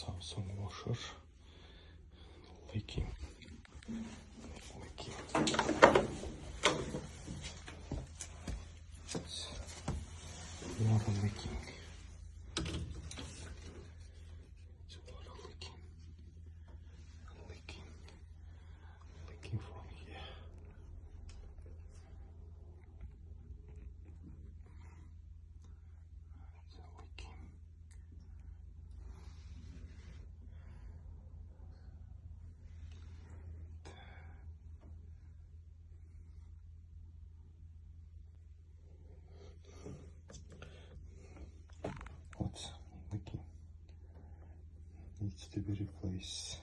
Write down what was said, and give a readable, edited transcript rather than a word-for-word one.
Samsung washer leaking. Water leaking. It's water leaking from here. It's leaking. What's leaking? Needs to be replaced.